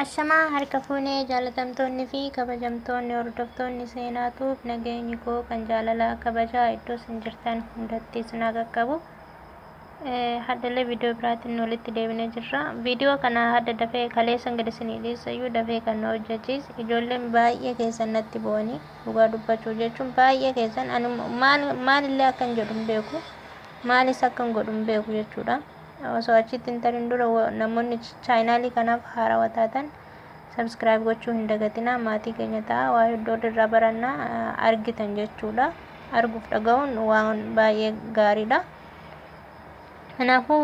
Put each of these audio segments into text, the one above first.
Ashamaa harka fuunee jaalatamtoonni fi kabajamtoonni hordoftoonni seenaatuuf nageenyi koo kan jaalalaa kabajaa iddoo isin jirtan hundatti isin haa qaqqabu. Haddallee viidiyoo biraatiin walitti deebinee jirra. Viidiyoo kana hadda dafee kaleessan gad isinii dhiyeessayyuu dafee kan nu hojjechiis ijoolleen baay'ee keessan natti bu'anii dhugaa dubbachuu jechuun baay'ee keessan ani maalillee akkan jedhu hin beeku maalis akkan godhu hin beeku jechuudha. Osoo achitti hin tarin dura namoonni chaayinaalii kanaaf haarawaa taatan sabskiraayib gochuu hin dagatinaa. Maatii keenya ta'a waa iddoo irraa barannaa argitan jechuudha. Arguuf dhaga'uun waan baay'ee gaariidha. Kanaafuu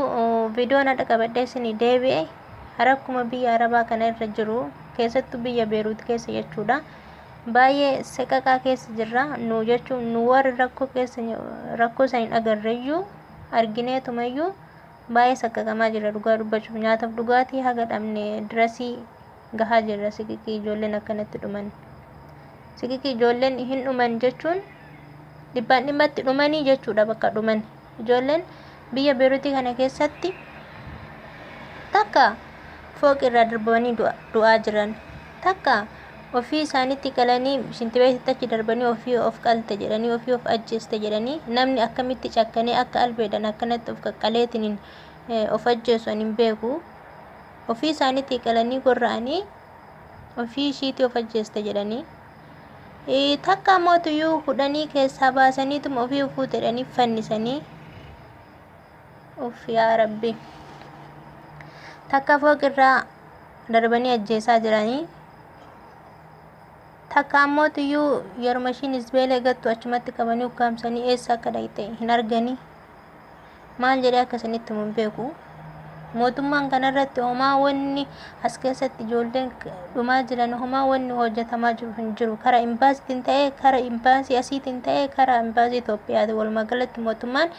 viidiyoon hadha qabadhee isinii deebi'e akkuma biyya Arabaa kana irra jiru keessattuu biyya Beeruut keessa jechuudha. Baay'ee seqaqaa keessa jirra nu jechuun nu warri rakkoo san hin agarreeyyuu argineetumayyuu baay'ee saqqaqamaa jira dhugaa dubbachuuf nyaataaf dhugaatii haga dhabne dirasii gahaa jirra. Siqiqii ijoolleen akkanatti dhuman. Siqiqii ijoolleen hin dhuman jechuun dhibbaan dhibbatti dhumanii jechuudha. Bakka dhuman ijoolleen biyya Beeruutii kana keessatti takka fooq irraa darbanii du'aa jiran, takka ofii isaaniitti qalanii shintibeetitti achi darbanii ofii of qalte jedhanii ofii of ajjeeste jedhanii namni akkamitti cakkanee akka albeedan akkanatti of qaqqaleetiin of ajjeesu hin beeku. Ofii isaaniitti qalanii gorra'anii ofii ishiitii of ajjeeste jedhanii takka mootuyyuu hudhanii keessaa baasaniituma ofii fuutedhanii fannisanii of yaa rabbi takka fooq irraa darbanii ajjeesaa jiranii. Takka ammootiyyuu yeroo mashiin isbeelee gattu achumatti qabanii ukkaamsanii eessa akka dhaqxe hin arganii. Maal jedhee akkasinitti hin beeku. Mootummaan kanarratti homaa wanni as keessatti ijoolleen dhumaa jiran homaa wanni hojjetamaa jiru hin jiru. Karaa imbaasiitiin ta'ee karaa imbaasii asiitiin ta'ee karaa imbaasii Itoophiyaati. Walumaa galatti mootummaan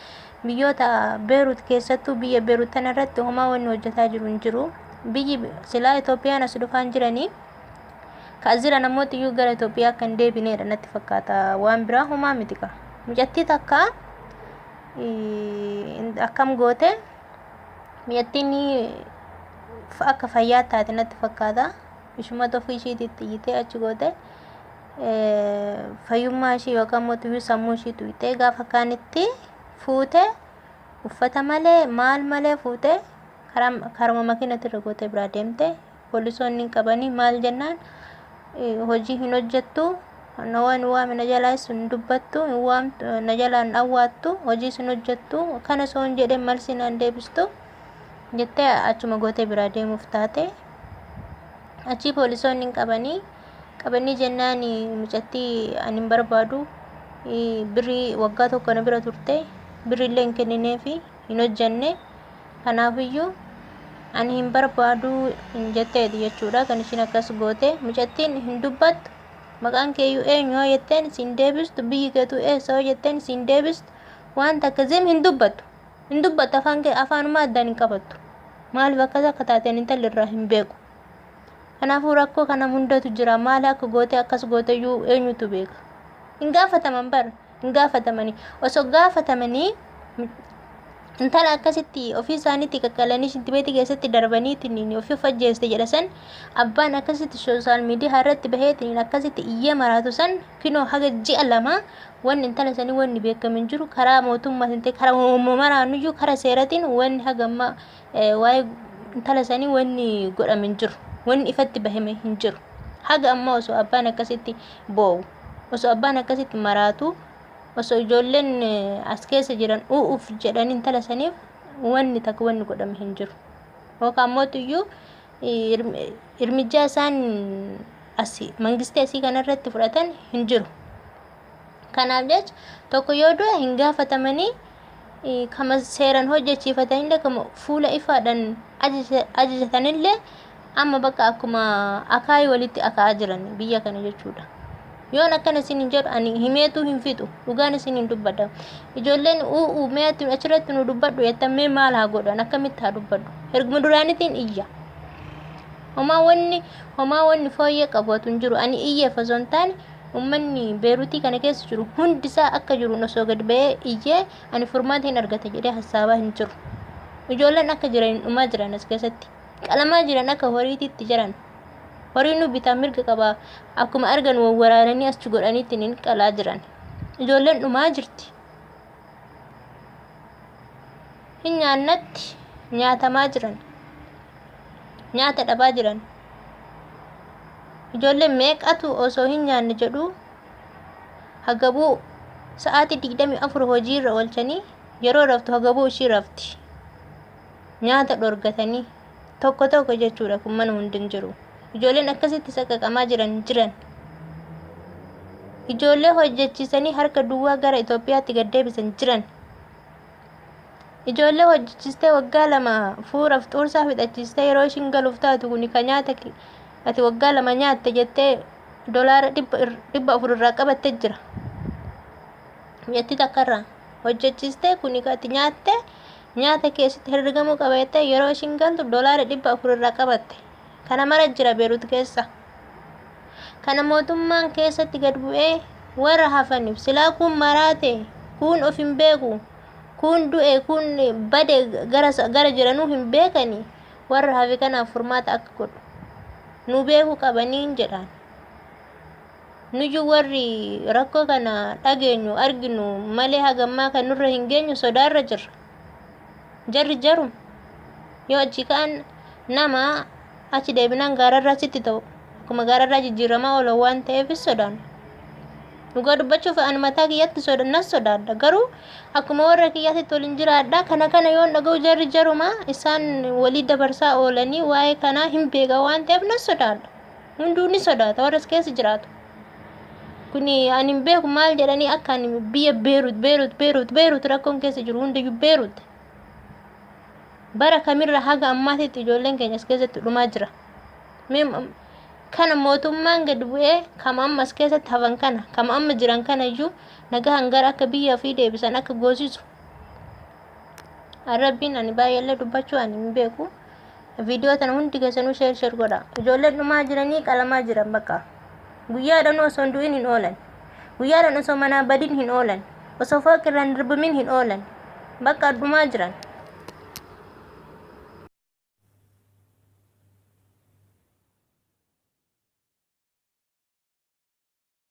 biyyoota Beeruut keessattuu biyya Beeruut kanarratti homaa wanni hojjetaa jiru hin jiru. Biyyi silaa Itoophiyaan as dhufaan jiranii kaazira namooti iyyuu gara Itoophiyaa kan deebineedha natti fakkaata. Waan biraa homaa miti qaba. Mijattii takka akkam goote mijattiin akka fayyaa taate natti fakkaata. Ishumata ofii ishiititti iyyitee achi goote fayyummaa ishii yookaan mootiyyuu sammuu ishii tuqxee gaafa kaanitti fuute uffata malee maal malee fuute karama makiinatti irra goote biraa deemte. Poolisoonni qabanii maal jennaan hojii hin hojjettu nawaan waame na jalaa sun dubbattu hin waamtu na jalaa hin awwaattu hojii sun hojjettu kana soon jedhee malsi naan deebistu jettee achuma gootee biraa deemuuf taate. Achii poolisoonni qabanii jennaan mucattii ani hin barbaadu birrii waggaa tokko na bira turte birriillee hin kennineefi hin hojjenne kanaafiyyuu ani hin barbaadu hin jetteeti jechuudha. Kan ishiin akkas goote mucattiin hin dubbattu maqaan keeyyuu eenyu hoo jetteen siin deebistu biyyi keetuu eessa hoo jetteen siin deebistu wanta akkasiin hin dubbattu afaanuma addaan hin qabattu. Maaliif akkas akka taateen intalli irraa hin beeku. Kanaafuu rakkoo kana hundatu jira. Maali akka goote akkas gooteyyuu eenyutu beeka. Hin gaafataman bara hin gaafatamanii osoo gaafatamanii intala akkasitti ofii isaaniitti qaqqalanii shintibeetii keessatti darbaniitiin ofii of ajjeeste jedha san abbaan akkasitti sooshaal miidiyaa irratti baheetiin akkasitti iyyee maraatu san kinoo haga ji'a lama wanni intala sanii wanni beekamu hin jiru. Karaa mootummaatiin ta'e karaa maraanuyyuu karaa seeratiin wanni haga ammaa waa'ee intala sanii wanni godhame hin jiru. Wanni ifatti bahame hin jiru. Haga ammaa osoo abbaan akkasitti boo'u osoo abbaan akkasitti maraatu osoo ijoolleen as keessa jiran u'uuf jedhanii intala saniif wanni takka wanni godhame hin jiru. Yookaan mootuyyuu irmijaa isaan mangistii asii kanarratti fudhatan hin jiru. Kanaaf jecha tokko yoo du'e hin gaafatamanii kama seeran hojjechiifatanillee kama fuula ifaadhaan ajajatanillee amma bakka akkuma akaayii walitti akaa'aa jiran biyya kana jechuudha. Yoon akkana isin hin jedhu ani himeetu hin fixu dhugaan isin hin dubbadha. Ijoolleen meetu achirratti nu dubbadhu jettamee maal haa godhan akkamitti haa dubbadhu. Erguma duraanitiin iyya. Homaa wanni fooyyee qabatu hin jiru. Ani iyyeef osoo hin taane uummanni Beeruutii kana keessa jiru hundisaa akka jiru osoo gad ba'ee iyyee ani furmaata hin argata jedhee hasaabaa hin jiru. Ijoolleen akka jiran dhumaa jiran as keessatti qalamaa jiran akka horiititti jiran horii nu bitaa mirga qaba. Akkuma argan waraananii as godhaniitti hin qalaa jiran. Ijoolleen dhumaa jirti. Hin nyaannatti nyaatamaa jiran. Nyaata dhabaa jiran. Ijoolleen meeqatu osoo hin nyaanne jedhu hagabuu sa'aatii 24 hojiirra oolchanii yeroo raftu hagabuu ishii rafti. Nyaata dhorgatanii tokko tokko jechuudha kun mana hundin jiru. Ijoolleen akkasitti saqqaqamaa jiran. Ijoollee hojjechiisanii harka duwwaa gara Itoophiyaatti gad deebisan jiran. Ijoollee hojjechiistee waggaa 2 fuuraaf xuursaa fixachiistee yeroo ishiin galuuf taatu kuni kan nyaata ati waggaa 2 nyaatte jettee doolaara 400 irraa qabattee jira. Yetti takkarraa hojjechiistee kuni ati nyaatte nyaata keessatti herregamuu qabattee yeroo ishiin galtu doolaara 400 irraa qabatte. Kana mara jira Beerut keessa. Kana mootummaan keessatti gad bu'ee warra hafaniif silaa kun maraate kun of hin beeku. Kun du'e kun bade gara jiranuu hin beekani. Warra hafe kanaaf furmaata akka godhu nu beeku qabaniin jedhan. Nuju warri rakkoo kana dhageenyu arginu malee hagammaa kan nurra hin geenyu sodaarra jirra. Jarri yoo achi kaan nama achi deebinaan gaararraa sitti ta'u akkuma gaararraa jijjiiramaa oolan waan ta'eef sodaan. Dhugaa dubbachuuf ani mataa kiyyatti sodaadha. Garuu akkuma warra kiyyaatti waliin jiraadha. Kana yoon dhaga'u jaruma isaan walii dabarsaa oolanii waa'ee kanaa hin beeka waan ta'eef nan sodaadha. Hunduu ni sodaata warras keessa jiraatu. Kuni ani hin beeku maal jedhanii akka ani biyya Beerut rakkoon keessa jiru hundayyuu Beerut. Bara kamirra haga ammaatitti ijoolleen keenya as keessatti dhumaa jira. Kana mootummaan gad bu'ee kama amma as keessatti hafan kana kama amma jiran kana iyyuu nagahan gara akka biyya ofii deebisan akka goosisu. Rabbiin ani baay'eellee dubbachuu ani hin beeku. Viidiyoo tana hundi keessanuu sheer godha. Ijoolleen dhumaa jiranii qalamaa jiran bakka. Guyyaadhaan osoo hin du'in hin oolan. Guyyaadhaan osoo manaa badin hin oolan. Osoo fooqirraan darbamin hin oolan. Bakka dhumaa jiran.